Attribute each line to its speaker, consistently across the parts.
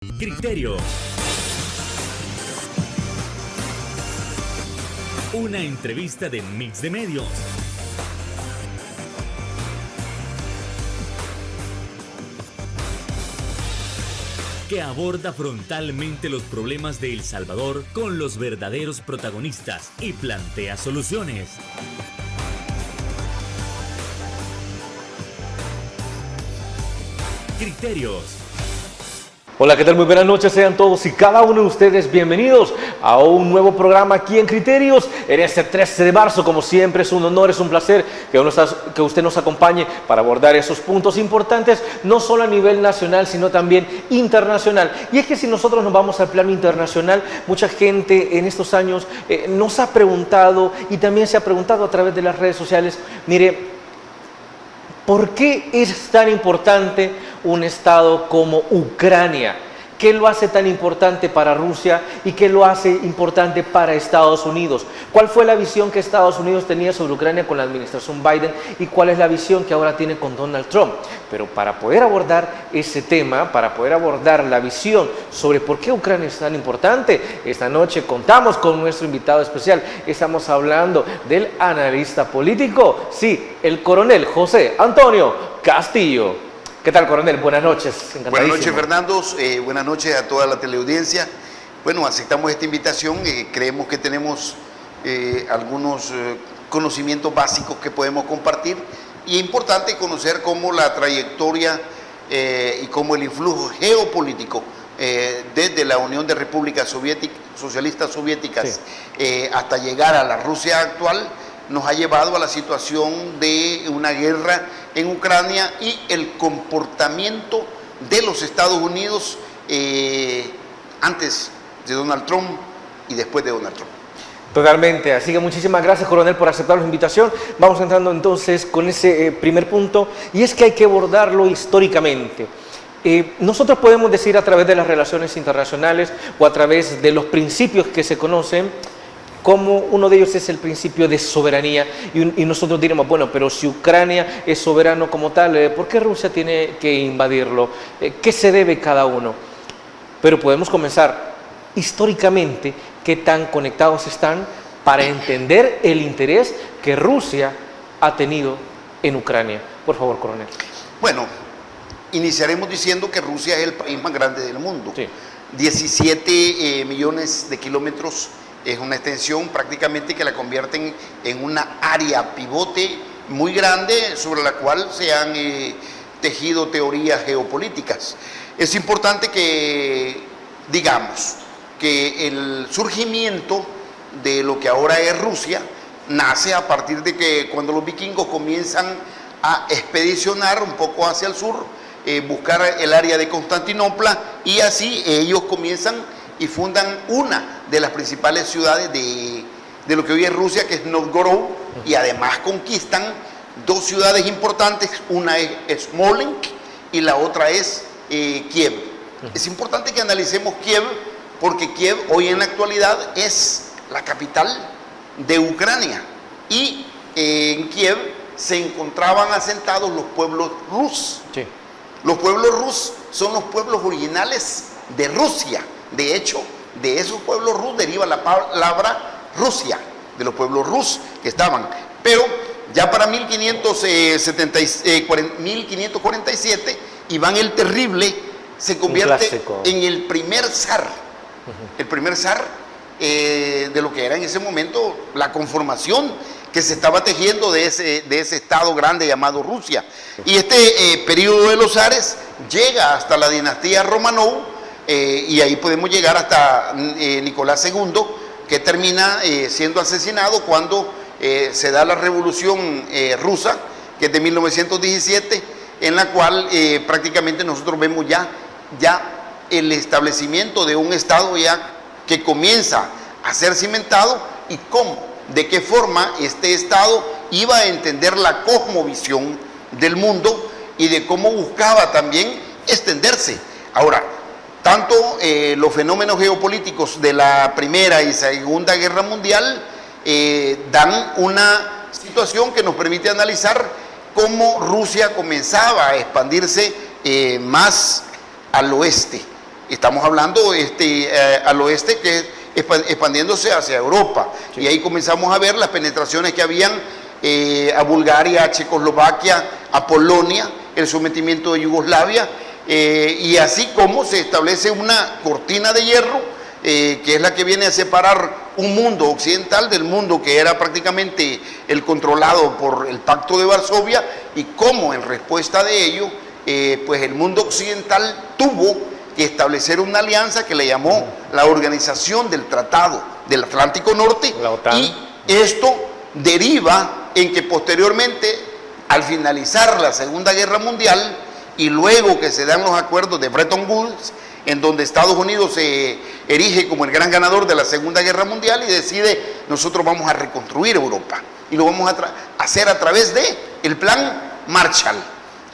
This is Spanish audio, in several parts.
Speaker 1: Criterio. Una entrevista de Mix de Medios. Que aborda frontalmente los problemas de El Salvador con los verdaderos protagonistas y plantea soluciones. Criterios.
Speaker 2: Hola, ¿qué tal? Muy buenas noches, sean todos y cada uno de ustedes bienvenidos a un nuevo programa aquí en Criterios, en este 13 de marzo, como siempre es un honor, es un placer que usted nos acompañe para abordar esos puntos importantes, no solo a nivel nacional, sino también internacional. Y es que si nosotros nos vamos al plano internacional, mucha gente en estos años nos ha preguntado y también se ha preguntado a través de las redes sociales, mire, ¿por qué es tan importante un estado como Ucrania? ¿Qué lo hace tan importante para Rusia y qué lo hace importante para Estados Unidos? ¿Cuál fue la visión que Estados Unidos tenía sobre Ucrania con la administración Biden y cuál es la visión que ahora tiene con Donald Trump? Pero para poder abordar ese tema, para poder abordar la visión sobre por qué Ucrania es tan importante, esta noche contamos con nuestro invitado especial. Estamos hablando del analista político, sí, el coronel José Antonio Castillo. ¿Qué tal, coronel? Buenas noches.
Speaker 3: Buenas noches, Fernando. Buenas noches a toda la teleaudiencia. Bueno, aceptamos esta invitación. Creemos que tenemos algunos conocimientos básicos que podemos compartir. Y es importante conocer cómo la trayectoria y cómo el influjo geopolítico desde la Unión de Repúblicas Socialistas Soviéticas hasta llegar a la Rusia actual nos ha llevado a la situación de una guerra en Ucrania y el comportamiento de los Estados Unidos antes de Donald Trump y después de Donald Trump.
Speaker 2: Totalmente, así que muchísimas gracias, coronel, por aceptar la invitación. Vamos entrando entonces con ese primer punto, y es que hay que abordarlo históricamente. Nosotros podemos decir a través de las relaciones internacionales o a través de los principios que se conocen, como uno de ellos es el principio de soberanía, y nosotros diremos, bueno, pero si Ucrania es soberano como tal, ¿por qué Rusia tiene que invadirlo? ¿Qué se debe cada uno? Pero podemos comenzar históricamente qué tan conectados están para entender el interés que Rusia ha tenido en Ucrania. Por favor, coronel.
Speaker 3: Bueno, iniciaremos diciendo que Rusia es el país más grande del mundo.
Speaker 2: Sí.
Speaker 3: 17 millones de kilómetros. Es una extensión prácticamente que la convierten en una área pivote muy grande sobre la cual se han tejido teorías geopolíticas. Es importante que digamos que el surgimiento de lo que ahora es Rusia nace a partir de que cuando los vikingos comienzan a expedicionar un poco hacia el sur, buscar el área de Constantinopla, y así ellos comienzan y fundan una de las principales ciudades de lo que hoy es Rusia, que es Novgorod, y además conquistan dos ciudades importantes, una es Smolensk y la otra es Kiev. Es importante que analicemos Kiev, porque Kiev hoy en la actualidad es la capital de Ucrania, y en Kiev se encontraban asentados los pueblos rus.
Speaker 2: Sí.
Speaker 3: Los pueblos rus son los pueblos originales de Rusia. De hecho, de esos pueblos rus deriva la palabra Rusia, de los pueblos rus que estaban. Pero ya para 1547, Iván el Terrible se convierte en el primer zar. El primer zar de lo que era en ese momento la conformación que se estaba tejiendo de ese estado grande llamado Rusia. Y este periodo de los zares llega hasta la dinastía Romanov, y ahí podemos llegar hasta Nicolás II, que termina siendo asesinado cuando se da la revolución rusa, que es de 1917, en la cual prácticamente nosotros vemos ya el establecimiento de un Estado ya que comienza a ser cimentado, y cómo, de qué forma este Estado iba a entender la cosmovisión del mundo y de cómo buscaba también extenderse. Ahora, tanto los fenómenos geopolíticos de la Primera y Segunda Guerra Mundial dan una situación que nos permite analizar cómo Rusia comenzaba a expandirse más al oeste. estamos hablando al oeste, que es expandiéndose hacia Europa. Sí. Y ahí comenzamos a ver las penetraciones que habían a Bulgaria, a Checoslovaquia, a Polonia, el sometimiento de Yugoslavia, y así como se establece una cortina de hierro, que es la que viene a separar un mundo occidental del mundo que era prácticamente el controlado por el Pacto de Varsovia, y cómo en respuesta de ello, pues el mundo occidental tuvo que establecer una alianza que le llamó la Organización del Tratado del Atlántico Norte,
Speaker 2: la OTAN.
Speaker 3: Y esto deriva en que posteriormente, al finalizar la Segunda Guerra Mundial y luego que se dan los acuerdos de Bretton Woods, en donde Estados Unidos se erige como el gran ganador de la Segunda Guerra Mundial y decide: nosotros vamos a reconstruir Europa y lo vamos a hacer a través de el Plan Marshall.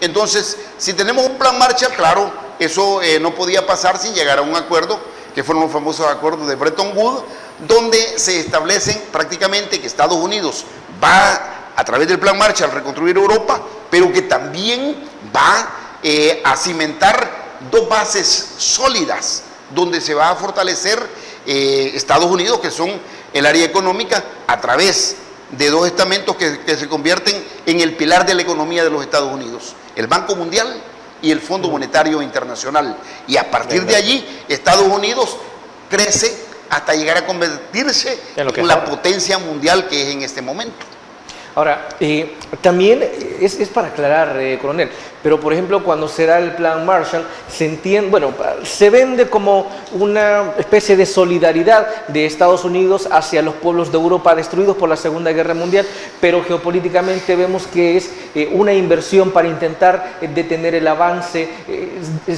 Speaker 3: Entonces, si tenemos un Plan Marshall, claro, eso no podía pasar sin llegar a un acuerdo, que fueron los famosos acuerdos de Bretton Woods, donde se establecen prácticamente que Estados Unidos va a través del Plan Marshall a reconstruir Europa, pero que también va a cimentar dos bases sólidas donde se va a fortalecer Estados Unidos, que son el área económica, a través de dos estamentos que se convierten en el pilar de la economía de los Estados Unidos: el Banco Mundial y el Fondo Monetario Internacional. Y a partir de allí, Estados Unidos crece hasta llegar a convertirse en la potencia mundial que es en este momento.
Speaker 2: Ahora, también es para aclarar, coronel, pero por ejemplo, cuando se da el Plan Marshall, se entiende, bueno, se vende como una especie de solidaridad de Estados Unidos hacia los pueblos de Europa destruidos por la Segunda Guerra Mundial, pero geopolíticamente vemos que es una inversión para intentar detener el avance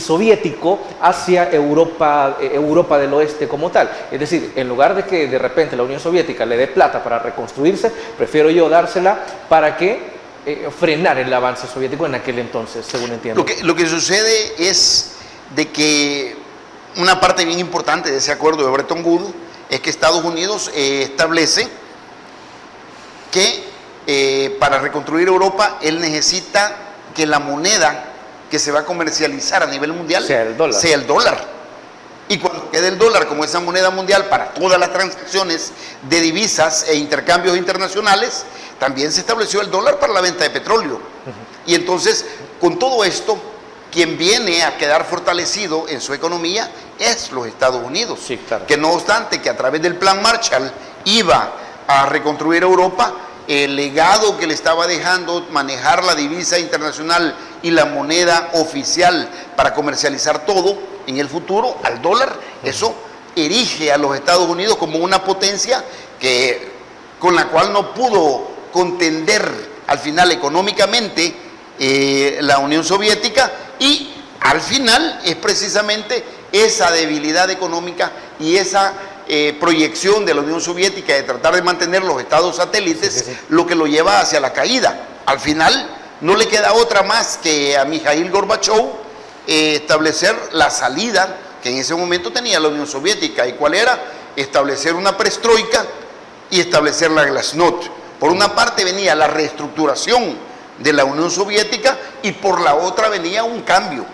Speaker 2: soviético hacia Europa del Oeste como tal. Es decir, en lugar de que de repente la Unión Soviética le dé plata para reconstruirse, prefiero yo dársela para que frenar el avance soviético en aquel entonces, según entiendo.
Speaker 3: Lo que sucede es de que una parte bien importante de ese acuerdo de Bretton Woods es que Estados Unidos establece que para reconstruir Europa él necesita que la moneda que se va a comercializar a nivel mundial sea el dólar. Y cuando quede el dólar como esa moneda mundial para todas las transacciones de divisas e intercambios internacionales, también se estableció el dólar para la venta de petróleo. Y entonces, con todo esto, quien viene a quedar fortalecido en su economía es los Estados Unidos.
Speaker 2: Sí, claro.
Speaker 3: Que no obstante que a través del Plan Marshall iba a reconstruir Europa, el legado que le estaba dejando manejar la divisa internacional y la moneda oficial para comercializar todo en el futuro al dólar, eso erige a los Estados Unidos como una potencia con la cual no pudo contender al final económicamente la Unión Soviética, y al final es precisamente esa debilidad económica y esa proyección de la Unión Soviética de tratar de mantener los estados satélites lo que lo lleva hacia la caída. Al final no le queda otra más que a Mikhail Gorbachev establecer la salida que en ese momento tenía la Unión Soviética. ¿Y cuál era? Establecer una perestroika y establecer la glasnost. Por una parte venía la reestructuración de la Unión Soviética y por la otra venía un cambio.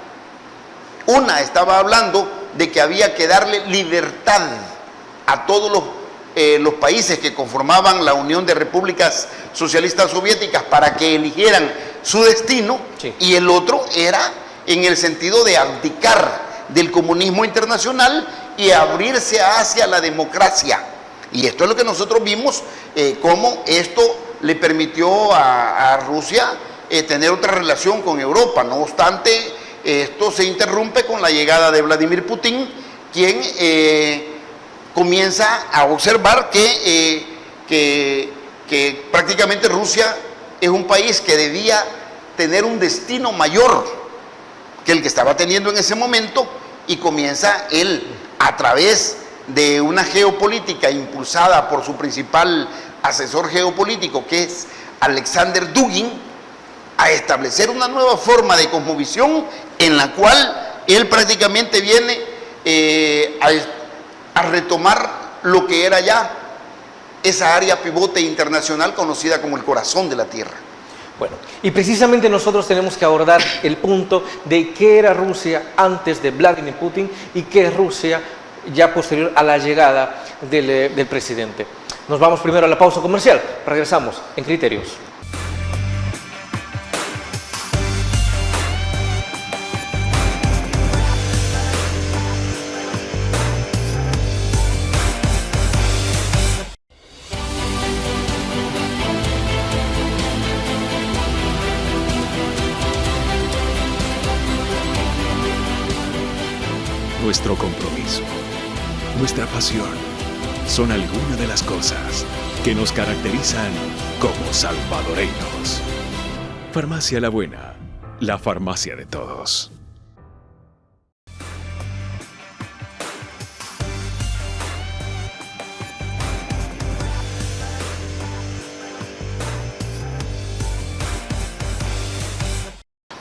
Speaker 3: Una estaba hablando de que había que darle libertad a todos los países que conformaban la Unión de Repúblicas Socialistas Soviéticas para que eligieran su destino, sí. Y el otro era en el sentido de abdicar del comunismo internacional y abrirse hacia la democracia. Y esto es lo que nosotros vimos, cómo esto le permitió a Rusia tener otra relación con Europa. No obstante, esto se interrumpe con la llegada de Vladimir Putin, quien comienza a observar que prácticamente Rusia es un país que debía tener un destino mayor que el que estaba teniendo en ese momento, y comienza él, a través de una geopolítica impulsada por su principal asesor geopolítico, que es Alexander Dugin, a establecer una nueva forma de cosmovisión en la cual él prácticamente viene a retomar lo que era ya esa área pivote internacional conocida como el corazón de la Tierra.
Speaker 2: Bueno, y precisamente nosotros tenemos que abordar el punto de qué era Rusia antes de Vladimir Putin y qué es Rusia ya posterior a la llegada del presidente. Nos vamos primero a la pausa comercial. Regresamos en Criterios.
Speaker 4: Nuestro compromiso, nuestra pasión, son algunas de las cosas que nos caracterizan como salvadoreños. Farmacia La Buena, la farmacia de todos.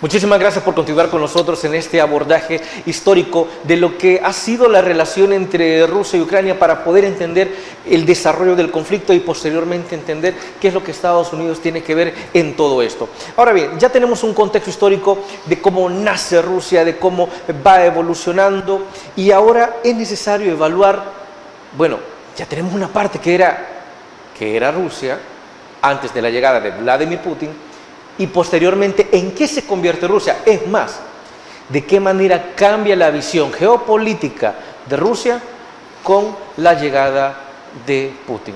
Speaker 2: Muchísimas gracias por continuar con nosotros en este abordaje histórico de lo que ha sido la relación entre Rusia y Ucrania para poder entender el desarrollo del conflicto y posteriormente entender qué es lo que Estados Unidos tiene que ver en todo esto. Ahora bien, ya tenemos un contexto histórico de cómo nace Rusia, de cómo va evolucionando y ahora es necesario evaluar, bueno, ya tenemos una parte que era Rusia antes de la llegada de Vladimir Putin, y posteriormente en qué se convierte Rusia. Es más, de qué manera cambia la visión geopolítica de Rusia con la llegada de Putin.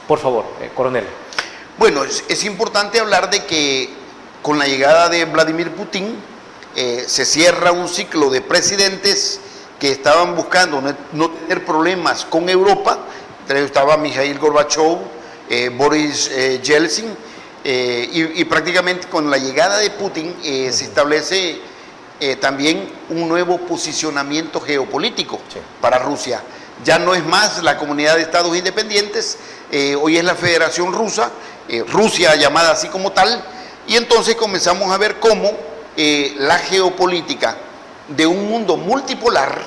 Speaker 2: Por favor, coronel.
Speaker 3: Bueno, es importante hablar de que con la llegada de Vladimir Putin se cierra un ciclo de presidentes que estaban buscando no tener problemas con Europa. Estaba Mikhail Gorbachev, Boris Yeltsin, y prácticamente con la llegada de Putin se establece también un nuevo posicionamiento geopolítico para Rusia. Ya no es más la comunidad de estados independientes, hoy es la Federación Rusa, Rusia llamada así como tal, y entonces comenzamos a ver cómo la geopolítica de un mundo multipolar,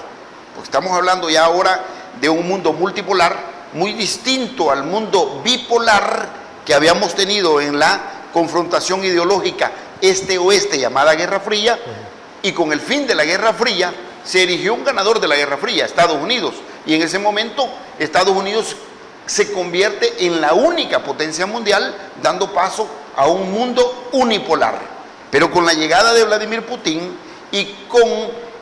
Speaker 3: porque estamos hablando ya ahora de un mundo multipolar muy distinto al mundo bipolar que habíamos tenido en la confrontación ideológica este-oeste llamada Guerra Fría, y con el fin de la Guerra Fría se erigió un ganador de la Guerra Fría, Estados Unidos, y en ese momento Estados Unidos se convierte en la única potencia mundial, dando paso a un mundo unipolar. Pero con la llegada de Vladimir Putin y con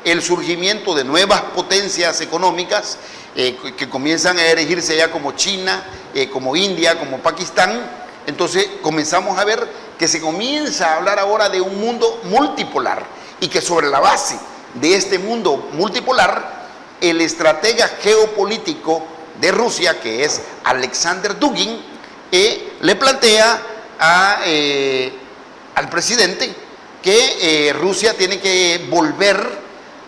Speaker 3: el surgimiento de nuevas potencias económicas que comienzan a erigirse ya como China, como India, como Pakistán, entonces comenzamos a ver que se comienza a hablar ahora de un mundo multipolar y que sobre la base de este mundo multipolar, el estratega geopolítico de Rusia, que es Alexander Dugin, le plantea al presidente que Rusia tiene que volver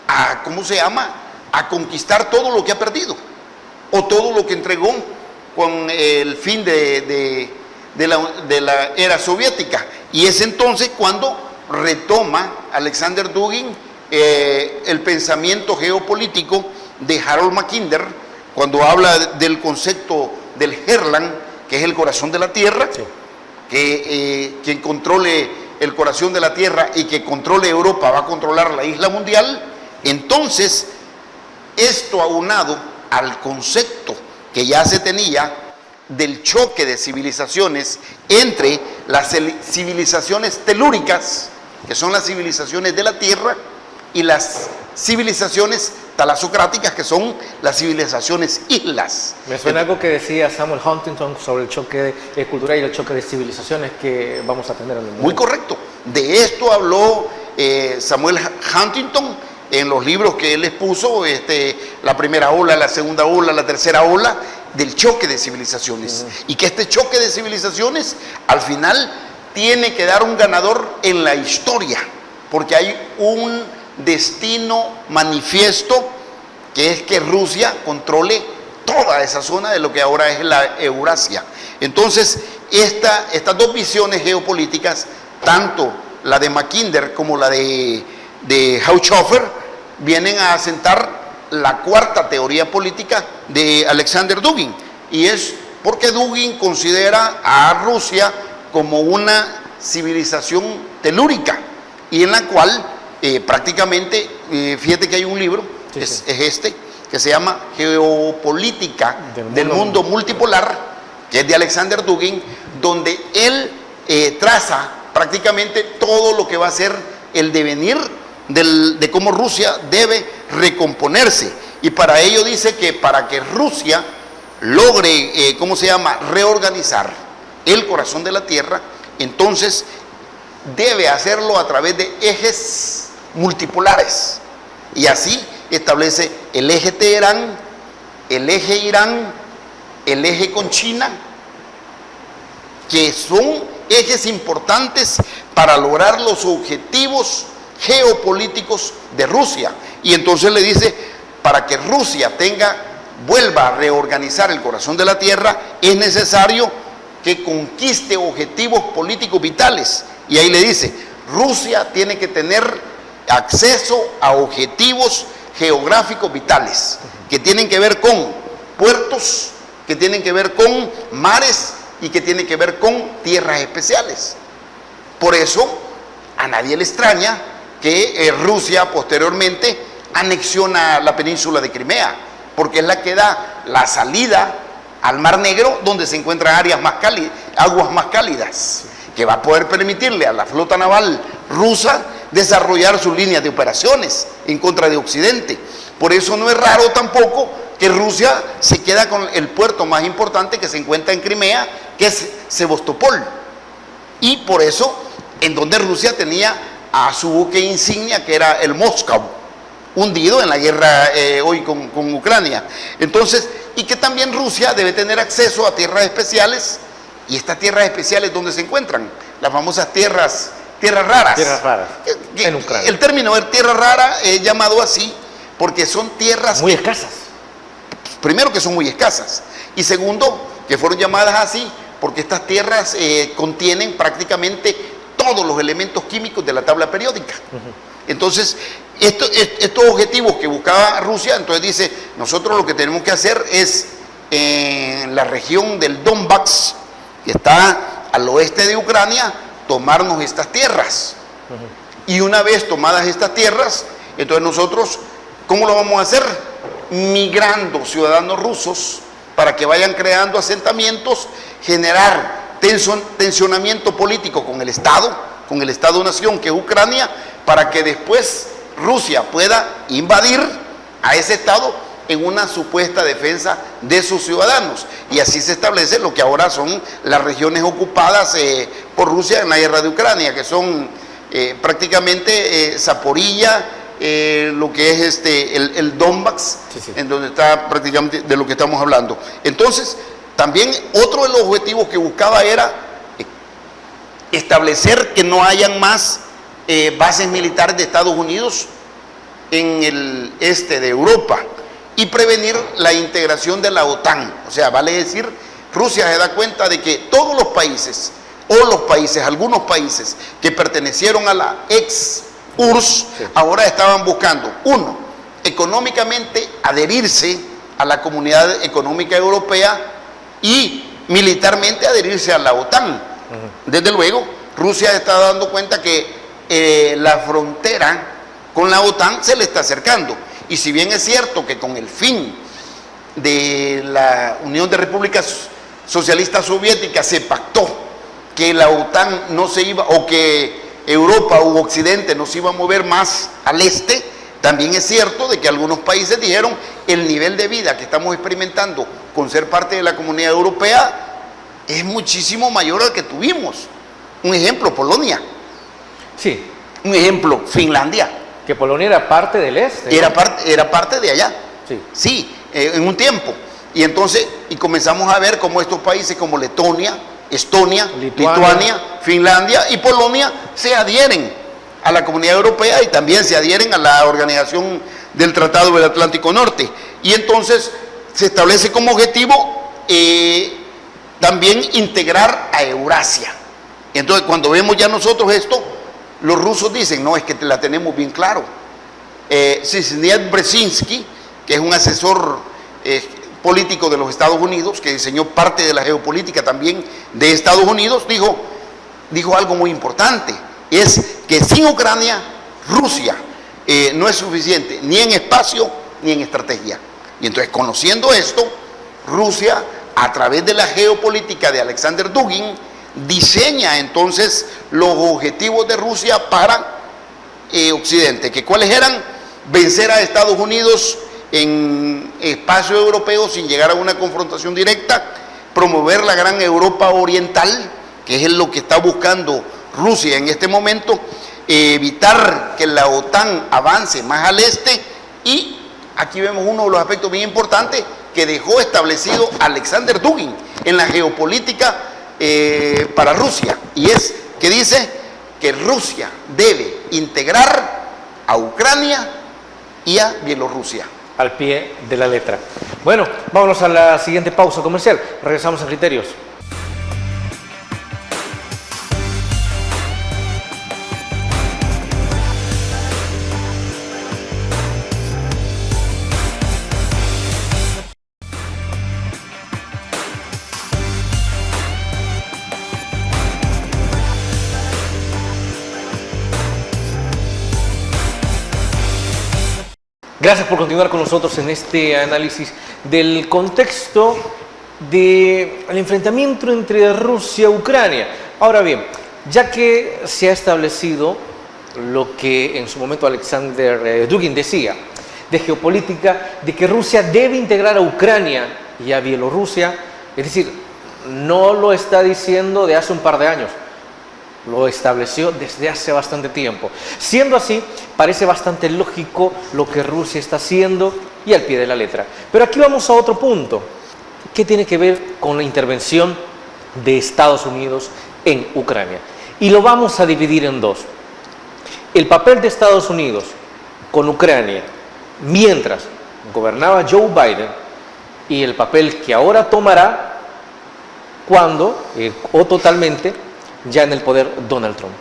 Speaker 3: a, ¿cómo se llama?, a conquistar todo lo que ha perdido o todo lo que entregó con el fin de la era soviética. Y es entonces cuando retoma Alexander Dugin el pensamiento geopolítico de Harold Mackinder, cuando habla del concepto del Herland, que es el corazón de la Tierra, que quien controle el corazón de la Tierra y que controle Europa va a controlar la isla mundial. Entonces, esto aunado al concepto que ya se tenía del choque de civilizaciones entre las civilizaciones telúricas, que son las civilizaciones de la Tierra, y las civilizaciones talasocráticas, que son las civilizaciones islas.
Speaker 2: Me suena algo que decía Samuel Huntington sobre el choque cultural y el choque de civilizaciones que vamos a tener en el mundo.
Speaker 3: Muy correcto. De esto habló Samuel Huntington en los libros que él expuso, la primera ola, la segunda ola, la tercera ola, del choque de civilizaciones. Y que este choque de civilizaciones al final tiene que dar un ganador en la historia, porque hay un destino manifiesto, que es que Rusia controle toda esa zona de lo que ahora es la Eurasia. Entonces, estas dos visiones geopolíticas, tanto la de Mackinder como la de Haushofer, vienen a asentar la cuarta teoría política de Alexander Dugin, y es porque Dugin considera a Rusia como una civilización telúrica, y en la cual prácticamente, fíjate que hay un libro, es este, que se llama Geopolítica del mundo multipolar, que es de Alexander Dugin, donde él traza prácticamente todo lo que va a ser el devenir de cómo Rusia debe recomponerse. Y para ello dice que para que Rusia logre, reorganizar el corazón de la Tierra, entonces debe hacerlo a través de ejes multipolares. Y así establece el eje Teherán, el eje Irán, el eje con China, que son ejes importantes para lograr los objetivos geopolíticos de Rusia. Y entonces le dice, para que Rusia vuelva a reorganizar el corazón de la Tierra, es necesario que conquiste objetivos políticos vitales. Y ahí le dice, Rusia tiene que tener acceso a objetivos geográficos vitales, que tienen que ver con puertos, que tienen que ver con mares y que tienen que ver con tierras especiales. Por eso a nadie le extraña que Rusia posteriormente anexiona la península de Crimea, porque es la que da la salida al Mar Negro, donde se encuentran aguas más cálidas, que va a poder permitirle a la flota naval rusa desarrollar sus líneas de operaciones en contra de Occidente. Por eso no es raro tampoco que Rusia se queda con el puerto más importante que se encuentra en Crimea, que es Sebastopol. Y por eso, en donde Rusia tenía a su buque insignia, que era el Moscow, hundido en la guerra hoy con Ucrania. Entonces, y que también Rusia debe tener acceso a tierras especiales, y estas tierras especiales, ¿dónde se encuentran? Las famosas tierras raras.
Speaker 2: Tierras raras, en Ucrania.
Speaker 3: El término de tierra rara es llamado así porque son tierras
Speaker 2: muy escasas.
Speaker 3: Primero, que son muy escasas, y segundo, que fueron llamadas así porque estas tierras contienen prácticamente todos los elementos químicos de la tabla periódica. Entonces, estos objetivos que buscaba Rusia, entonces dice, nosotros lo que tenemos que hacer es, en la región del Donbass, que está al oeste de Ucrania, tomarnos estas tierras. Y una vez tomadas estas tierras, entonces nosotros, ¿cómo lo vamos a hacer? Migrando ciudadanos rusos para que vayan creando asentamientos, generar tensionamiento político con el Estado-nación que es Ucrania, para que después Rusia pueda invadir a ese Estado en una supuesta defensa de sus ciudadanos. Y así se establece lo que ahora son las regiones ocupadas por Rusia en la guerra de Ucrania, que son prácticamente Zaporilla, lo que es el Donbass, en donde está prácticamente de lo que estamos hablando. Entonces, también otro de los objetivos que buscaba era establecer que no hayan más bases militares de Estados Unidos en el este de Europa y prevenir la integración de la OTAN. O sea, vale decir, Rusia se da cuenta de que todos los países, algunos países que pertenecieron a la ex URSS, ahora estaban buscando, uno, económicamente adherirse a la Comunidad Económica Europea y militarmente adherirse a la OTAN. Desde luego, Rusia está dando cuenta que la frontera con la OTAN se le está acercando. Y si bien es cierto que con el fin de la Unión de Repúblicas Socialistas Soviéticas se pactó que la OTAN no se iba, o que Europa u Occidente no se iba a mover más al este, también es cierto de que algunos países dijeron el nivel de vida que estamos experimentando con ser parte de la Comunidad Europea es muchísimo mayor al que tuvimos. Un ejemplo, Polonia.
Speaker 2: Sí.
Speaker 3: Un ejemplo, Finlandia.
Speaker 2: Que Polonia era parte del este, ¿no?
Speaker 3: Era parte de allá.
Speaker 2: Sí.
Speaker 3: En un tiempo. Y entonces, comenzamos a ver cómo estos países como Letonia, Estonia, Lituania, Finlandia y Polonia se adhieren a la Comunidad Europea y también se adhieren a la Organización del Tratado del Atlántico Norte. Y entonces se establece como objetivo también integrar a Eurasia. Entonces, cuando vemos ya nosotros esto, los rusos dicen, no, es que la tenemos bien claro. Zbigniew Brzezinski, que es un asesor político de los Estados Unidos, que diseñó parte de la geopolítica también de Estados Unidos, dijo, dijo algo muy importante, es que sin Ucrania, Rusia no es suficiente, ni en espacio, ni en estrategia. Y entonces, conociendo esto, Rusia, a través de la geopolítica de Alexander Dugin, diseña entonces los objetivos de Rusia para Occidente, que cuáles eran: vencer a Estados Unidos en espacio europeo sin llegar a una confrontación directa, promover la gran Europa oriental, que es lo que está buscando Rusia en este momento, evitar que la OTAN avance más al este, y aquí vemos uno de los aspectos bien importantes que dejó establecido Alexander Dugin en la geopolítica para Rusia, y es que dice que Rusia debe integrar a Ucrania y a Bielorrusia.
Speaker 2: Al pie de la letra. Bueno, vámonos a la siguiente pausa comercial. Regresamos a Criterios. Gracias por continuar con nosotros en este análisis del contexto del enfrentamiento entre Rusia y Ucrania. Ahora bien, ya que se ha establecido lo que en su momento Alexander Dugin decía de geopolítica, de que Rusia debe integrar a Ucrania y a Bielorrusia, es decir, no lo está diciendo de hace un par de años, lo estableció desde hace bastante tiempo. Siendo así, parece bastante lógico lo que Rusia está haciendo y al pie de la letra. Pero aquí vamos a otro punto, que tiene que ver con la intervención de Estados Unidos en Ucrania. Y lo vamos a dividir en dos. El papel de Estados Unidos con Ucrania mientras gobernaba Joe Biden y el papel que ahora tomará cuando, o totalmente, ya en el poder Donald Trump.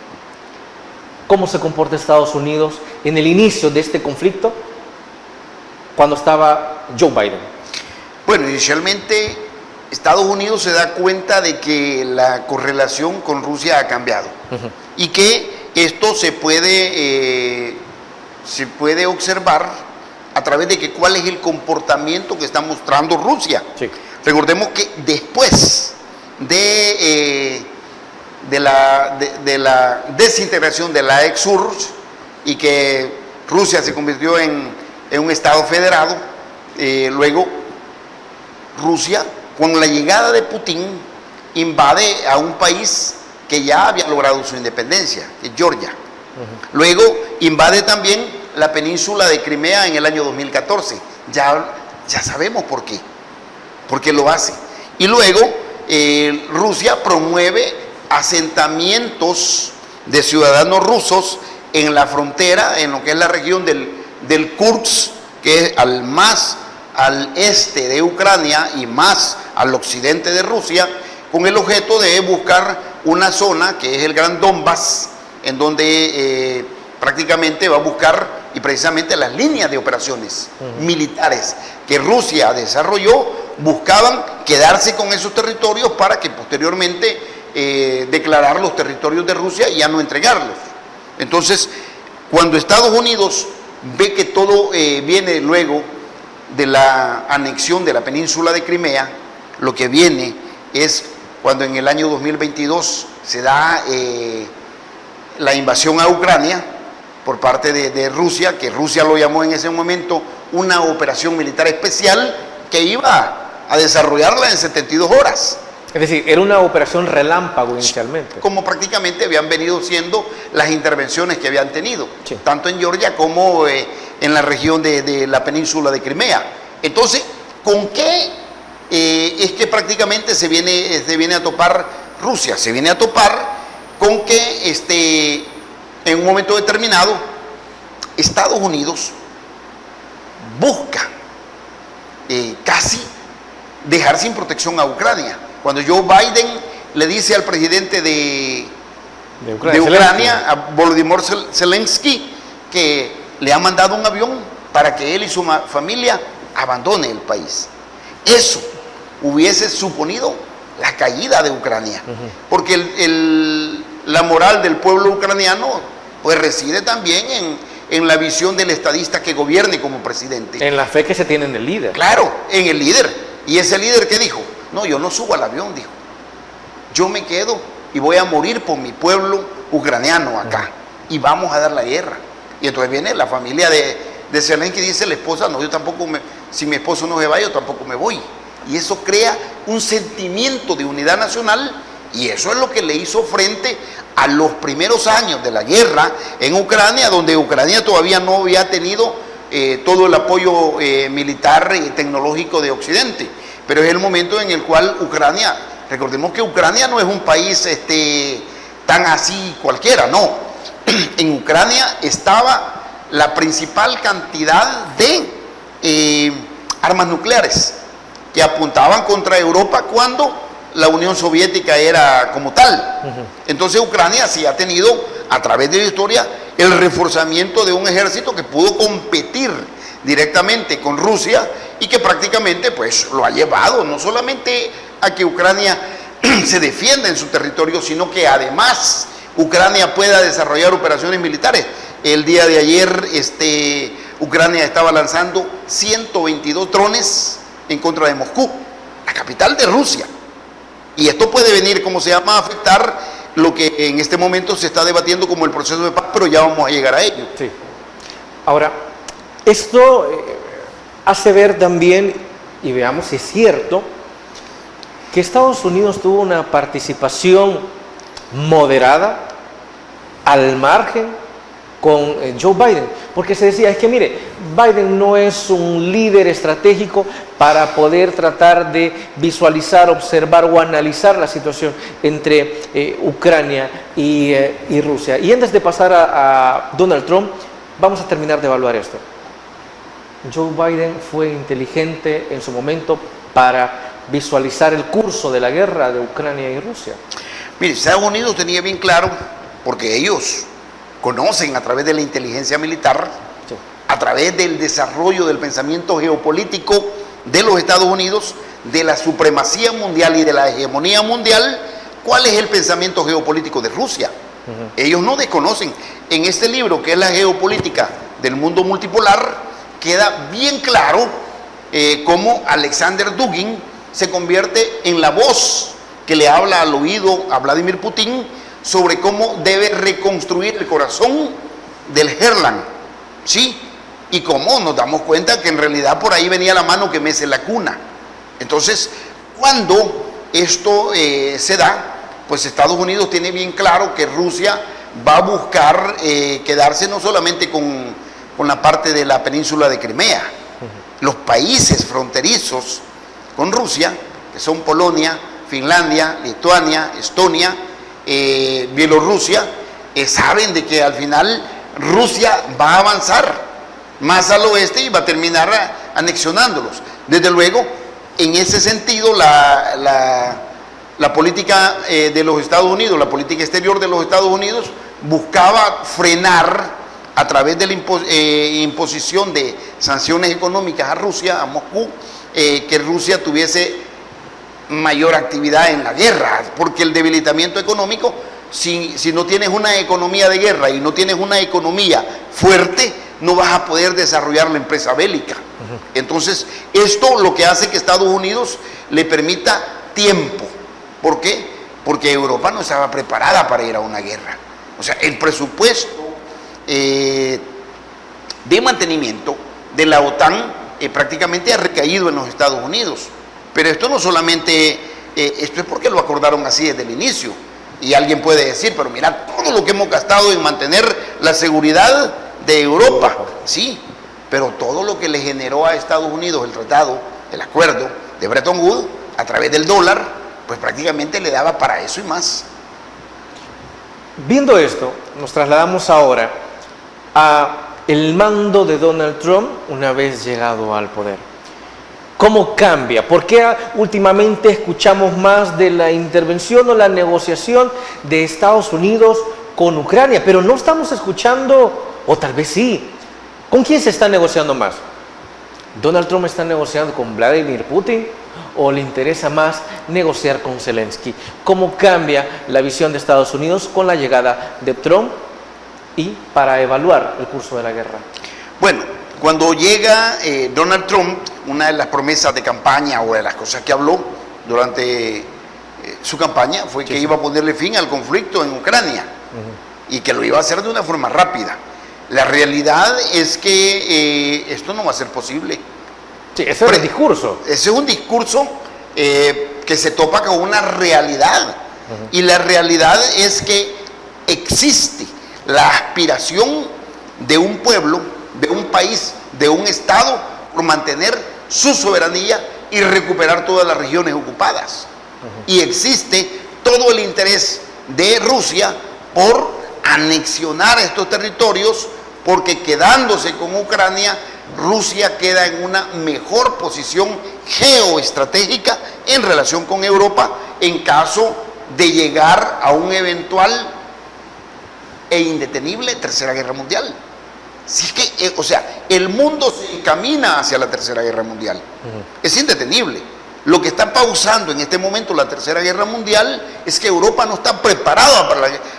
Speaker 2: ¿Cómo se comporta Estados Unidos en el inicio de este conflicto cuando estaba Joe Biden?
Speaker 3: Bueno, inicialmente Estados Unidos se da cuenta de que la correlación con Rusia ha cambiado y que esto se puede observar a través de que cuál es el comportamiento que está mostrando Rusia. Sí. Recordemos que después de la desintegración de la ex-URSS y que Rusia se convirtió en un estado federado, luego Rusia, con la llegada de Putin, invade a un país que ya había logrado su independencia, que es Georgia. Luego invade también la península de Crimea en el año 2014. Ya sabemos por qué. Porque lo hace. Y luego Rusia promueve asentamientos de ciudadanos rusos en la frontera, en lo que es la región del Kursk, que es al este de Ucrania y más al occidente de Rusia, con el objeto de buscar una zona que es el Gran Donbass, en donde prácticamente va a buscar y precisamente las líneas de operaciones militares que Rusia desarrolló, buscaban quedarse con esos territorios para que posteriormente declarar los territorios de Rusia y ya no entregarlos. Entonces, cuando Estados Unidos ve que todo viene luego de la anexión de la península de Crimea, lo que viene es cuando en el año 2022 se da la invasión a Ucrania por parte de Rusia, que Rusia lo llamó en ese momento una operación militar especial que iba a desarrollarla en 72 horas.
Speaker 2: Es decir, era una operación relámpago inicialmente.
Speaker 3: Como prácticamente habían venido siendo las intervenciones que habían tenido, sí, tanto en Georgia como en la región de la península de Crimea. Entonces, ¿con qué es que prácticamente se viene a topar Rusia? Se viene a topar con que en un momento determinado Estados Unidos busca casi dejar sin protección a Ucrania. Cuando Joe Biden le dice al presidente de Ucrania, a Volodymyr Zelensky, que le ha mandado un avión para que él y su familia abandone el país. Eso hubiese suponido la caída de Ucrania, porque la moral del pueblo ucraniano pues reside también en la visión del estadista que gobierne como presidente.
Speaker 2: En la fe que se tiene en el líder.
Speaker 3: Claro, en el líder. Y ese líder que dijo, no, yo no subo al avión, dijo. Yo me quedo y voy a morir por mi pueblo ucraniano acá. Y vamos a dar la guerra. Y entonces viene la familia de Zelensky y dice la esposa, no, yo tampoco si mi esposo no se va, yo tampoco me voy. Y eso crea un sentimiento de unidad nacional, y eso es lo que le hizo frente a los primeros años de la guerra en Ucrania, donde Ucrania todavía no había tenido todo el apoyo militar y tecnológico de Occidente. Pero es el momento en el cual Ucrania, recordemos que Ucrania no es un país tan así cualquiera, no. En Ucrania estaba la principal cantidad de armas nucleares que apuntaban contra Europa cuando la Unión Soviética era como tal. Entonces Ucrania sí ha tenido, a través de la historia, el reforzamiento de un ejército que pudo competir directamente con Rusia y que prácticamente pues lo ha llevado no solamente a que Ucrania se defienda en su territorio, sino que además Ucrania pueda desarrollar operaciones militares. El día de ayer Ucrania estaba lanzando 122 drones en contra de Moscú, la capital de Rusia. Y esto puede venir, como se llama, a afectar lo que en este momento se está debatiendo como el proceso de paz, pero ya vamos a llegar a ello.
Speaker 2: Sí. Ahora, esto hace ver también, y veamos si es cierto, que Estados Unidos tuvo una participación moderada, al margen, con Joe Biden, porque se decía, es que mire, Biden no es un líder estratégico para poder tratar de visualizar, observar o analizar la situación entre Ucrania y Rusia. Y antes de pasar a Donald Trump, vamos a terminar de evaluar esto. Joe Biden fue inteligente en su momento para visualizar el curso de la guerra de Ucrania y Rusia.
Speaker 3: Mire, Estados Unidos tenía bien claro, porque ellos conocen a través de la inteligencia militar, sí, a través del desarrollo del pensamiento geopolítico de los Estados Unidos, de la supremacía mundial y de la hegemonía mundial, cuál es el pensamiento geopolítico de Rusia. Ellos no desconocen. En este libro, que es la geopolítica del mundo multipolar, queda bien claro cómo Alexander Dugin se convierte en la voz que le habla al oído a Vladimir Putin sobre cómo debe reconstruir el corazón del Herland, ¿sí? Y cómo nos damos cuenta que en realidad por ahí venía la mano que mece la cuna. Entonces, cuando esto se da, pues Estados Unidos tiene bien claro que Rusia va a buscar quedarse no solamente con la parte de la península de Crimea. Los países fronterizos con Rusia, que son Polonia, Finlandia, Lituania, Estonia, Bielorrusia, saben de que al final Rusia va a avanzar más al oeste y va a terminar anexionándolos. Desde luego, en ese sentido, la política de los Estados Unidos, la política exterior de los Estados Unidos, buscaba frenar a través de la imposición de sanciones económicas a Rusia, a Moscú, que Rusia tuviese mayor actividad en la guerra, porque el debilitamiento económico, si no tienes una economía de guerra y no tienes una economía fuerte, no vas a poder desarrollar la empresa bélica. Entonces, esto lo que hace que Estados Unidos le permita tiempo. ¿Por qué? Porque Europa no estaba preparada para ir a una guerra. O sea, el presupuesto de mantenimiento de la OTAN prácticamente ha recaído en los Estados Unidos. Pero esto no solamente, esto es porque lo acordaron así desde el inicio. Y alguien puede decir, pero mira, todo lo que hemos gastado en mantener la seguridad de Europa, sí, pero todo lo que le generó a Estados Unidos el tratado, el acuerdo de Bretton Woods, a través del dólar, pues prácticamente le daba para eso y más.
Speaker 2: Viendo esto, nos trasladamos ahora a el mando de Donald Trump una vez llegado al poder. ¿Cómo cambia? ¿Por qué últimamente escuchamos más de la intervención o la negociación de Estados Unidos con Ucrania? Pero no estamos escuchando, o tal vez sí, ¿con quién se está negociando más? ¿Donald Trump está negociando con Vladimir Putin o le interesa más negociar con Zelensky? ¿Cómo cambia la visión de Estados Unidos con la llegada de Trump y para evaluar el curso de la guerra?
Speaker 3: Bueno, cuando llega Donald Trump, una de las promesas de campaña o de las cosas que habló durante su campaña fue que iba a ponerle fin al conflicto en Ucrania y que lo iba a hacer de una forma rápida. La realidad es que esto no va a ser posible.
Speaker 2: Sí, ese es el discurso.
Speaker 3: Ese es un discurso que se topa con una realidad. Y la realidad es que existe la aspiración de un pueblo, de un país, de un Estado, por mantener su soberanía y recuperar todas las regiones ocupadas. Y existe todo el interés de Rusia por anexionar estos territorios, porque quedándose con Ucrania, Rusia queda en una mejor posición geoestratégica en relación con Europa en caso de llegar a un eventual e indetenible Tercera Guerra Mundial. Si es que, el mundo se encamina hacia la Tercera Guerra Mundial. Es indetenible. Lo que está pausando en este momento la Tercera Guerra Mundial es que Europa no está preparada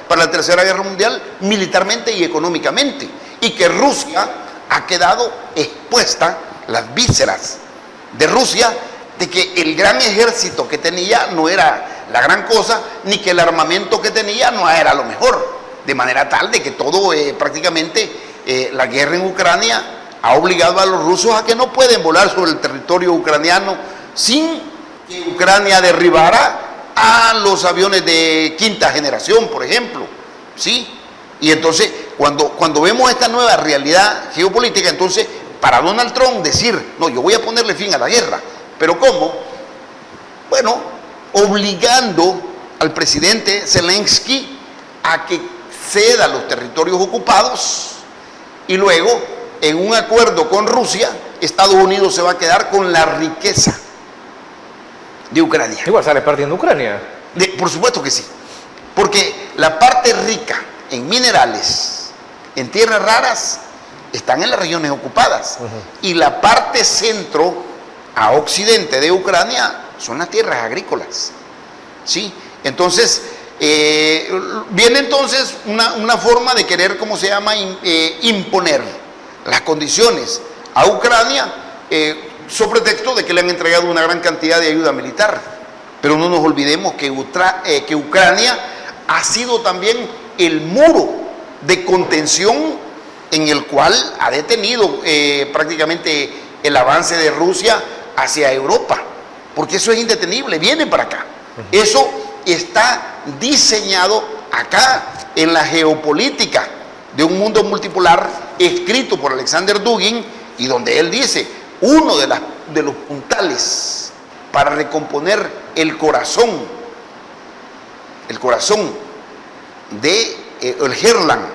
Speaker 3: para la Tercera Guerra Mundial militarmente y económicamente. Y que Rusia ha quedado expuesta, las vísceras de Rusia, de que el gran ejército que tenía no era la gran cosa, ni que el armamento que tenía no era lo mejor. De manera tal de que todo prácticamente la guerra en Ucrania ha obligado a los rusos a que no pueden volar sobre el territorio ucraniano sin que Ucrania derribara a los aviones de quinta generación, por ejemplo, ¿sí? Y entonces, cuando vemos esta nueva realidad geopolítica, entonces, para Donald Trump decir, no, yo voy a ponerle fin a la guerra, ¿pero cómo? Bueno, obligando al presidente Zelensky a que ceda los territorios ocupados y luego, en un acuerdo con Rusia, Estados Unidos se va a quedar con la riqueza de Ucrania.
Speaker 2: Igual sale perdiendo Ucrania.
Speaker 3: Por supuesto que sí, porque la parte rica en minerales, en tierras raras, están en las regiones ocupadas. Y la parte centro a occidente de Ucrania son las tierras agrícolas. ¿Sí? Entonces, viene entonces una forma de querer, ¿cómo se llama?, imponer las condiciones a Ucrania, sobre pretexto de que le han entregado una gran cantidad de ayuda militar. Pero no nos olvidemos que Ucrania ha sido también el muro de contención en el cual ha detenido prácticamente el avance de Rusia hacia Europa, porque eso es indetenible, viene para acá. Eso está diseñado acá en la geopolítica de un mundo multipolar escrito por Alexander Dugin, y donde él dice, uno de los puntales para recomponer el corazón de el Herland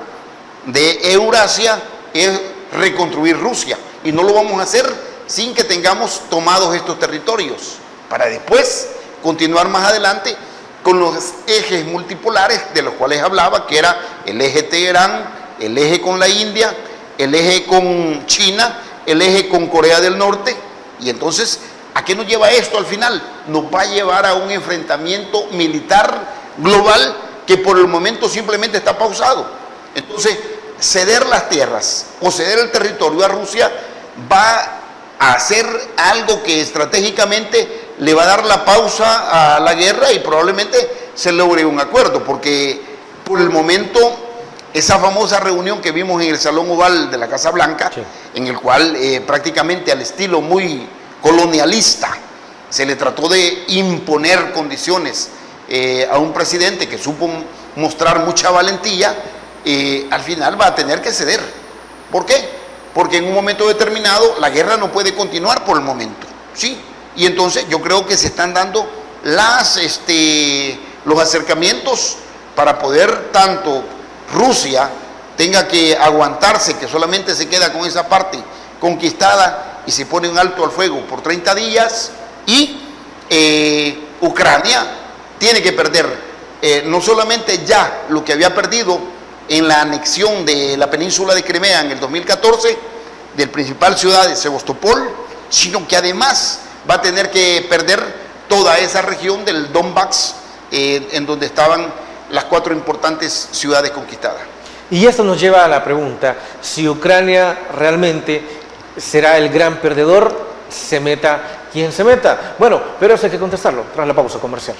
Speaker 3: de Eurasia es reconstruir Rusia, y no lo vamos a hacer sin que tengamos tomados estos territorios, para después continuar más adelante con los ejes multipolares de los cuales hablaba, que era el eje Teherán, el eje con la India, el eje con China, el eje con Corea del Norte. Y entonces, ¿a qué nos lleva esto al final? Nos va a llevar a un enfrentamiento militar global que por el momento simplemente está pausado. Entonces, ceder las tierras o ceder el territorio a Rusia va a hacer algo que estratégicamente le va a dar la pausa a la guerra y probablemente se logre un acuerdo, porque por el momento esa famosa reunión que vimos en el Salón Oval de la Casa Blanca, sí, en el cual prácticamente al estilo muy colonialista se le trató de imponer condiciones a un presidente que supo mostrar mucha valentía, al final va a tener que ceder. ¿Por qué? Porque en un momento determinado la guerra no puede continuar por el momento, ¿sí? Y entonces yo creo que se están dando los acercamientos para poder tanto Rusia tenga que aguantarse, que solamente se queda con esa parte conquistada y se pone un alto al fuego por 30 días, y Ucrania tiene que perder no solamente ya lo que había perdido en la anexión de la península de Crimea en el 2014, del principal ciudad de Sebastopol, sino que además va a tener que perder toda esa región del Donbass, en donde estaban las 4 importantes ciudades conquistadas.
Speaker 2: Y esto nos lleva a la pregunta, si Ucrania realmente será el gran perdedor, se meta quien se meta. Bueno, pero eso hay que contestarlo tras la pausa comercial.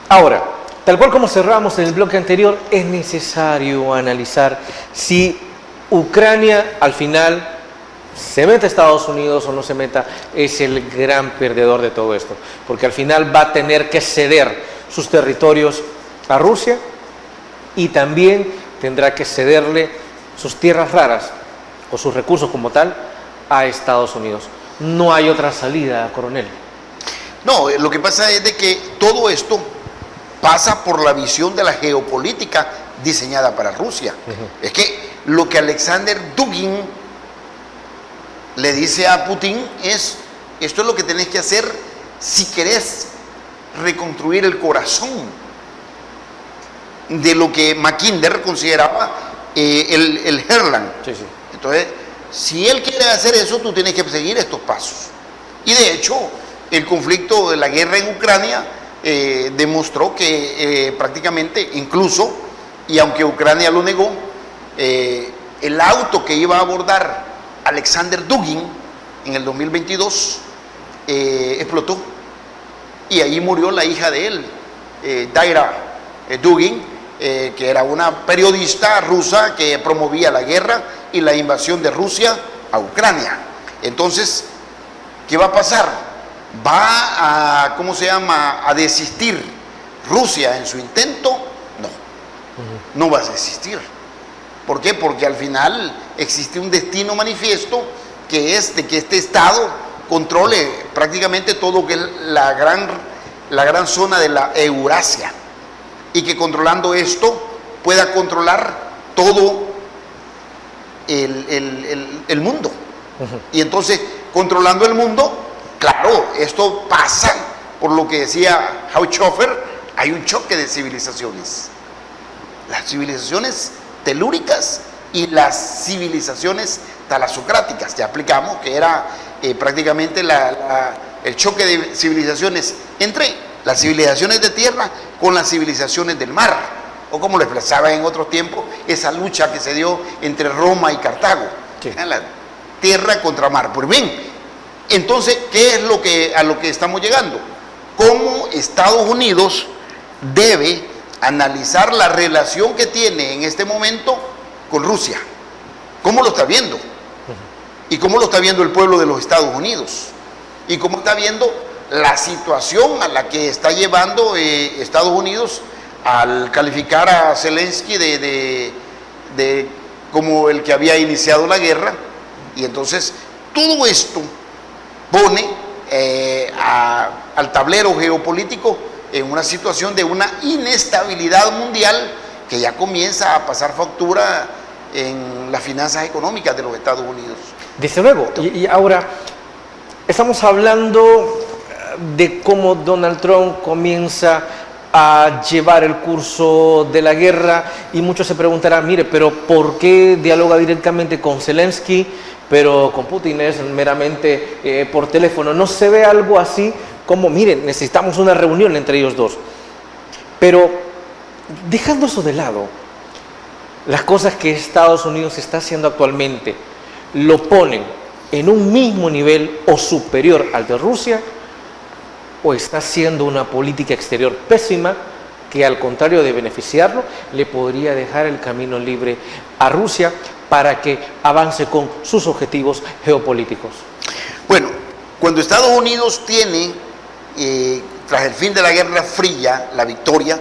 Speaker 2: Ahora, tal cual como cerramos en el bloque anterior, es necesario analizar si Ucrania al final se mete a Estados Unidos o no se meta, es el gran perdedor de todo esto, porque al final va a tener que ceder sus territorios a Rusia y también tendrá que cederle sus tierras raras o sus recursos como tal a Estados Unidos. No hay otra salida, coronel.
Speaker 3: No, lo que pasa es de que todo esto pasa por la visión de la geopolítica diseñada para Rusia. Es que lo que Alexander Dugin le dice a Putin es, esto es lo que tenés que hacer si querés reconstruir el corazón de lo que Mackinder consideraba el Herland.
Speaker 2: Sí, sí.
Speaker 3: Entonces, si él quiere hacer eso, tú tienes que seguir estos pasos. Y de hecho, el conflicto de la guerra en Ucrania demostró que prácticamente, incluso, y aunque Ucrania lo negó, el auto que iba a abordar Alexander Dugin en el 2022 explotó y ahí murió la hija de él, Daira Dugin, que era una periodista rusa que promovía la guerra y la invasión de Rusia a Ucrania. Entonces, ¿qué va a pasar? ¿Va a, cómo se llama, a desistir Rusia en su intento? No, no va a desistir. ¿Por qué? Porque al final existe un destino manifiesto que es de que este Estado controle prácticamente todo lo que es la gran zona de la Eurasia y que controlando esto pueda controlar todo el mundo. Y entonces, controlando el mundo, claro, esto pasa por lo que decía Haushofer, hay un choque de civilizaciones. Las civilizaciones telúricas y las civilizaciones talasocráticas. Ya explicamos que era prácticamente el choque de civilizaciones entre las civilizaciones de tierra con las civilizaciones del mar, o como lo expresaba en otro tiempo, esa lucha que se dio entre Roma y Cartago, sí. La tierra contra mar. Pues bien, entonces, ¿qué es a lo que estamos llegando? ¿Cómo Estados Unidos debe analizar la relación que tiene en este momento con Rusia? ¿Cómo lo está viendo? ¿Y cómo lo está viendo el pueblo de los Estados Unidos? ¿Y cómo está viendo la situación a la que está llevando Estados Unidos al calificar a Zelensky de como el que había iniciado la guerra? Y entonces, todo esto pone al tablero geopolítico en una situación de una inestabilidad mundial que ya comienza a pasar factura en las finanzas económicas de los Estados Unidos.
Speaker 2: Desde luego, y ahora estamos hablando de cómo Donald Trump comienza a llevar el curso de la guerra y muchos se preguntarán, mire, pero ¿por qué dialoga directamente con Zelensky, pero con Putin es meramente por teléfono? ¿No se ve algo así como, miren, necesitamos una reunión entre ellos dos? Pero dejando eso de lado, las cosas que Estados Unidos está haciendo actualmente lo ponen en un mismo nivel o superior al de Rusia, o está haciendo una política exterior pésima que, al contrario de beneficiarlo, le podría dejar el camino libre a Rusia para que avance con sus objetivos geopolíticos.
Speaker 3: Bueno, cuando Estados Unidos tiene, tras el fin de la Guerra Fría, la victoria,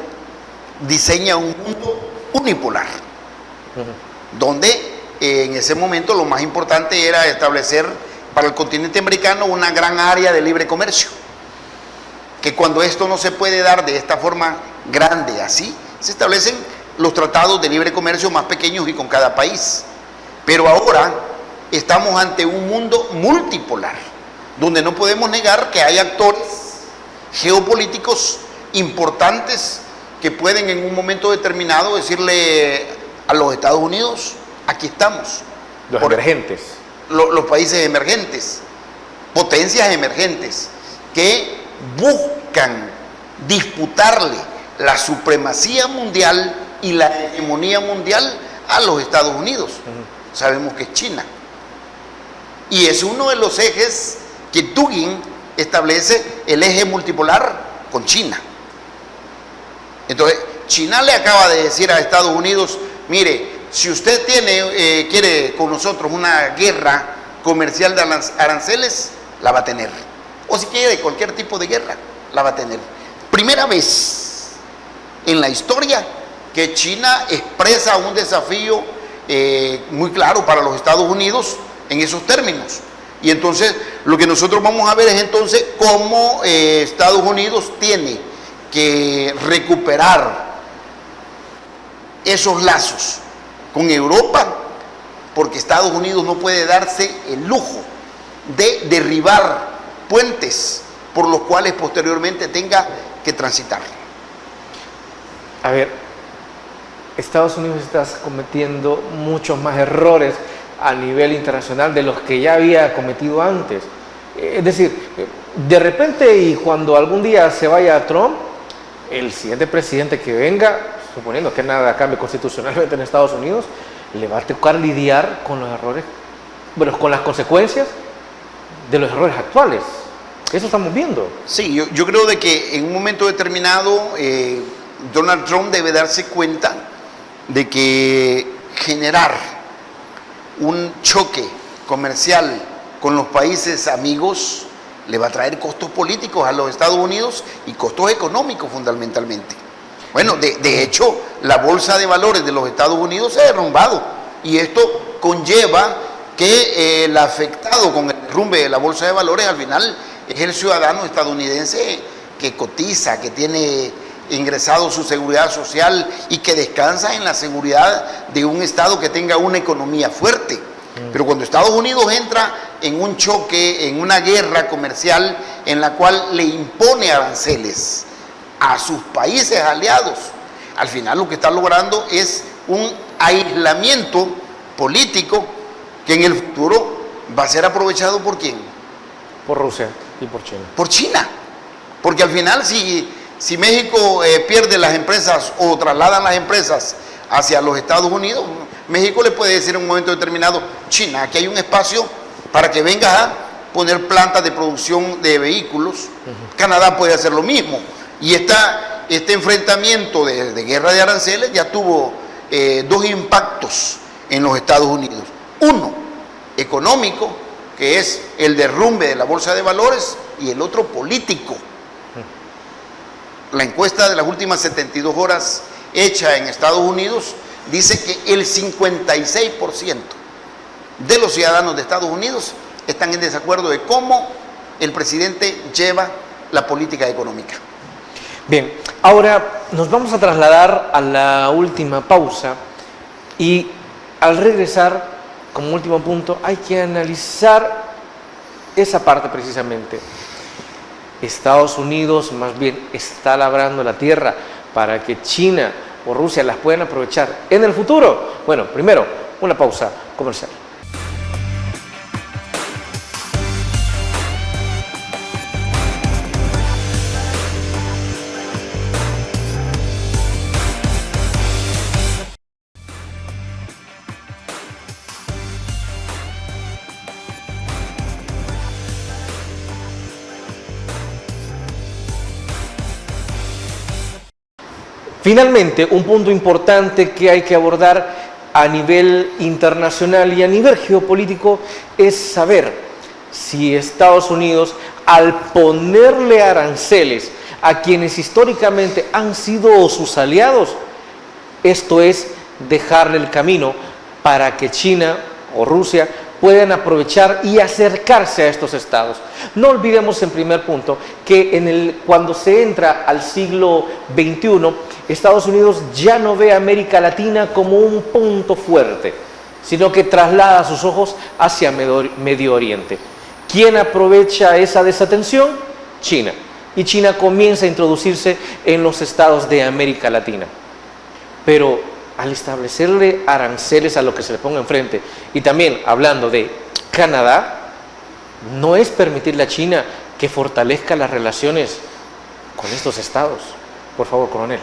Speaker 3: diseña un mundo unipolar, donde en ese momento lo más importante era establecer para el continente americano una gran área de libre comercio, que cuando esto no se puede dar de esta forma grande así, se establecen los tratados de libre comercio más pequeños y con cada país. Pero ahora estamos ante un mundo multipolar, donde no podemos negar que hay actores geopolíticos importantes que pueden en un momento determinado decirle a los Estados Unidos, aquí estamos.
Speaker 2: Los emergentes.
Speaker 3: Los países emergentes, potencias emergentes, que buscan disputarle la supremacía mundial y la hegemonía mundial a los Estados Unidos. Sabemos que es China. Y es uno de los ejes que Dugin establece, el eje multipolar con China. Entonces, China le acaba de decir a Estados Unidos, mire, si usted quiere con nosotros una guerra comercial de aranceles, la va a tener. O si quiere cualquier tipo de guerra, la va a tener. Primera vez en la historia que China expresa un desafío muy claro para los Estados Unidos en esos términos. Y entonces lo que nosotros vamos a ver es entonces cómo Estados Unidos tiene que recuperar esos lazos con Europa, porque Estados Unidos no puede darse el lujo de derribar puentes por los cuales posteriormente tenga que transitar.
Speaker 2: A ver, Estados Unidos está cometiendo muchos más errores a nivel internacional de los que ya había cometido antes. Es decir, de repente y cuando algún día se vaya Trump, el siguiente presidente que venga, suponiendo que nada cambie constitucionalmente en Estados Unidos, le va a tocar lidiar con los errores, bueno, con las consecuencias de los errores actuales. Eso estamos viendo.
Speaker 3: Sí, yo creo de que en un momento determinado Donald Trump debe darse cuenta de que generar un choque comercial con los países amigos le va a traer costos políticos a los Estados Unidos y costos económicos fundamentalmente. Bueno, de hecho, la bolsa de valores de los Estados Unidos se ha derrumbado y esto conlleva que el afectado con el derrumbe de la bolsa de valores al final es el ciudadano estadounidense que cotiza, que tiene ingresado su seguridad social y que descansa en la seguridad de un Estado que tenga una economía fuerte. Pero cuando Estados Unidos entra en un choque, en una guerra comercial en la cual le impone aranceles a sus países aliados, al final lo que está logrando es un aislamiento político que en el futuro va a ser aprovechado ¿por quién?
Speaker 2: Por Rusia y por China.
Speaker 3: Por China. Porque al final si México pierde las empresas o trasladan las empresas hacia los Estados Unidos, México le puede decir en un momento determinado, China, aquí hay un espacio para que vengas a poner plantas de producción de vehículos. Canadá puede hacer lo mismo. Y este enfrentamiento de guerra de aranceles ya tuvo dos impactos en los Estados Unidos. Uno, económico, que es el derrumbe de la bolsa de valores, y el otro político. La encuesta de las últimas 72 horas hecha en Estados Unidos dice que el 56% de los ciudadanos de Estados Unidos están en desacuerdo de cómo el presidente lleva la política económica.
Speaker 2: Bien, ahora nos vamos a trasladar a la última pausa y al regresar, como último punto, hay que analizar esa parte precisamente. Estados Unidos más bien está labrando la tierra para que China o Rusia las puedan aprovechar en el futuro. Bueno, primero, una pausa comercial. Finalmente, un punto importante que hay que abordar a nivel internacional y a nivel geopolítico es saber si Estados Unidos, al ponerle aranceles a quienes históricamente han sido sus aliados, esto es dejarle el camino para que China o Rusia pueden aprovechar y acercarse a estos estados. No olvidemos en primer punto que cuando se entra al siglo XXI, Estados Unidos ya no ve a América Latina como un punto fuerte, sino que traslada sus ojos hacia Medio Oriente. ¿Quién aprovecha esa desatención? China. Y China comienza a introducirse en los estados de América Latina. Pero al establecerle aranceles a lo que se le ponga enfrente, y también hablando de Canadá, no es permitirle a China que fortalezca las relaciones con estos estados. Por favor, coronel.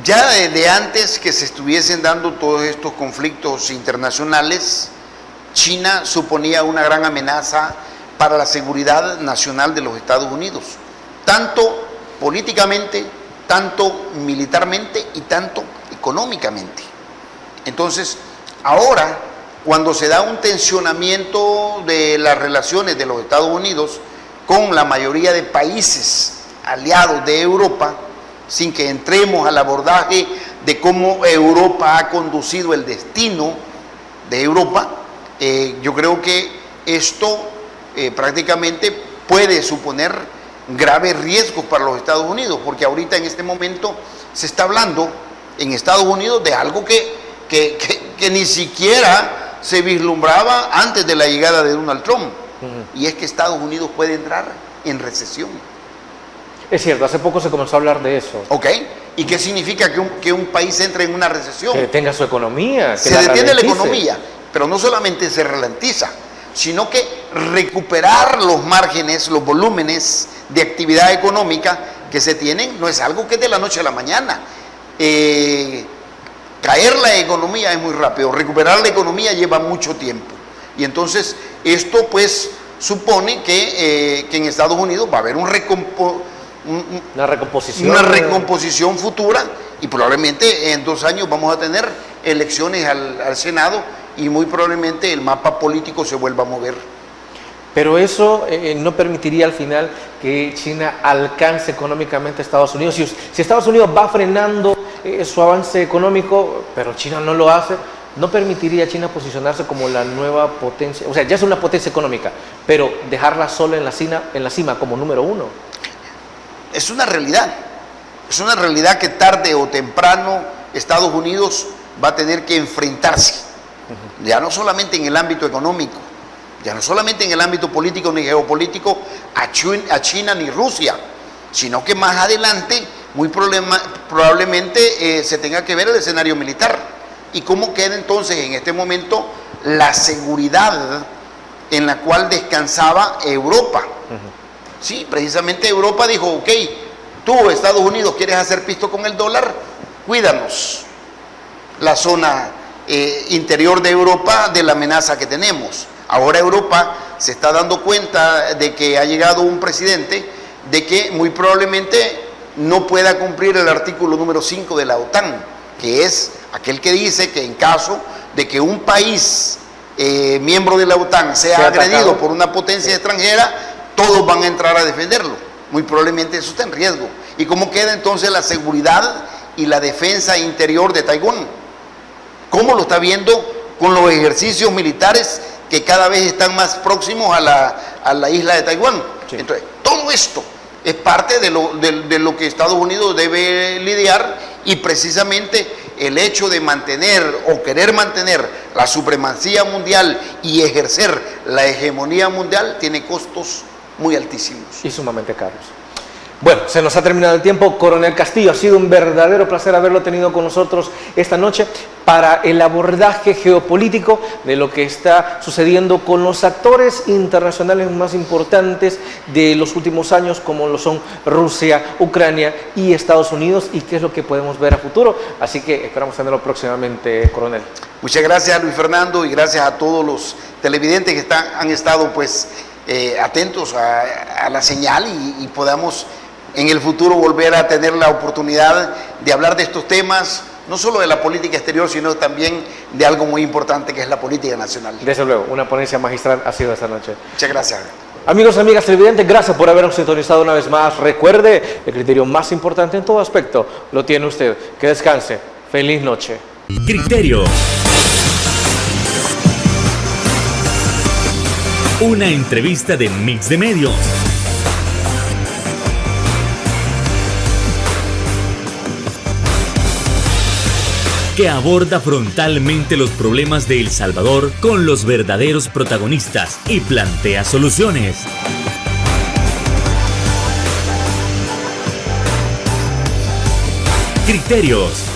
Speaker 3: Ya desde antes que se estuviesen dando todos estos conflictos internacionales, China suponía una gran amenaza para la seguridad nacional de los Estados Unidos, tanto políticamente, tanto militarmente y tanto económicamente. Entonces, ahora, cuando se da un tensionamiento de las relaciones de los Estados Unidos con la mayoría de países aliados de Europa, sin que entremos al abordaje de cómo Europa ha conducido el destino de Europa, yo creo que esto prácticamente puede suponer graves riesgos para los Estados Unidos, porque ahorita en este momento se está hablando en Estados Unidos de algo que ni siquiera se vislumbraba antes de la llegada de Donald Trump, y es que Estados Unidos puede entrar en recesión.
Speaker 2: Es cierto, hace poco se comenzó a hablar de eso.
Speaker 3: Ok, ¿y qué significa que un país entre en una recesión?
Speaker 2: Que detenga su economía. Que
Speaker 3: se detiene la economía, pero no solamente se ralentiza, sino que recuperar los márgenes, los volúmenes de actividad económica que se tienen no es algo que es de la noche a la mañana. Caer la economía es muy rápido, recuperar la economía lleva mucho tiempo. Y entonces esto pues supone que en Estados Unidos va a haber una recomposición futura, y probablemente en 2 años vamos a tener elecciones al Senado, y muy probablemente el mapa político se vuelva a mover.
Speaker 2: Pero eso no permitiría al final que China alcance económicamente a Estados Unidos. Si Estados Unidos va frenando su avance económico, pero China no lo hace, no permitiría a China posicionarse como la nueva potencia. O sea, ya es una potencia económica, pero dejarla sola en la cima como número 1.
Speaker 3: Es una realidad que tarde o temprano Estados Unidos va a tener que enfrentarse, ya no solamente en el ámbito económico, ya no solamente en el ámbito político ni geopolítico a China ni Rusia, sino que más adelante muy probablemente se tenga que ver el escenario militar. ¿Y cómo queda entonces en este momento la seguridad en la cual descansaba Europa? Sí, precisamente Europa dijo, ok, tú Estados Unidos quieres hacer pisto con el dólar, cuídanos la zona interior de Europa de la amenaza que tenemos. Ahora Europa se está dando cuenta de que ha llegado un presidente de que muy probablemente no pueda cumplir el artículo número 5 de la OTAN, que es aquel que dice que en caso de que un país miembro de la OTAN sea agredido por una potencia extranjera, todos van a entrar a defenderlo. Muy probablemente eso está en riesgo. ¿Y cómo queda entonces la seguridad y la defensa interior de Taiwán? ¿Cómo lo está viendo con los ejercicios militares que cada vez están más próximos a la isla de Taiwán? Sí. Entonces, todo esto es parte de lo que Estados Unidos debe lidiar, y precisamente el hecho de mantener o querer mantener la supremacía mundial y ejercer la hegemonía mundial tiene costos muy altísimos.
Speaker 2: Y sumamente caros. Bueno, se nos ha terminado el tiempo. Coronel Castillo, ha sido un verdadero placer haberlo tenido con nosotros esta noche para el abordaje geopolítico de lo que está sucediendo con los actores internacionales más importantes de los últimos años, como lo son Rusia, Ucrania y Estados Unidos, y qué es lo que podemos ver a futuro. Así que esperamos tenerlo próximamente, coronel.
Speaker 3: Muchas gracias, Luis Fernando, y gracias a todos los televidentes que han estado pues atentos a la señal, y podamos en el futuro volver a tener la oportunidad de hablar de estos temas, no solo de la política exterior, sino también de algo muy importante que es la política nacional.
Speaker 2: Desde luego, una ponencia magistral ha sido esta noche.
Speaker 3: Muchas gracias.
Speaker 2: Amigos, amigas televidentes, gracias por habernos sintonizado una vez más. Recuerde, el criterio más importante en todo aspecto lo tiene usted. Que descanse. Feliz noche.
Speaker 1: Criterio. Una entrevista de Mix de Medios. Que aborda frontalmente los problemas de El Salvador con los verdaderos protagonistas y plantea soluciones. Criterios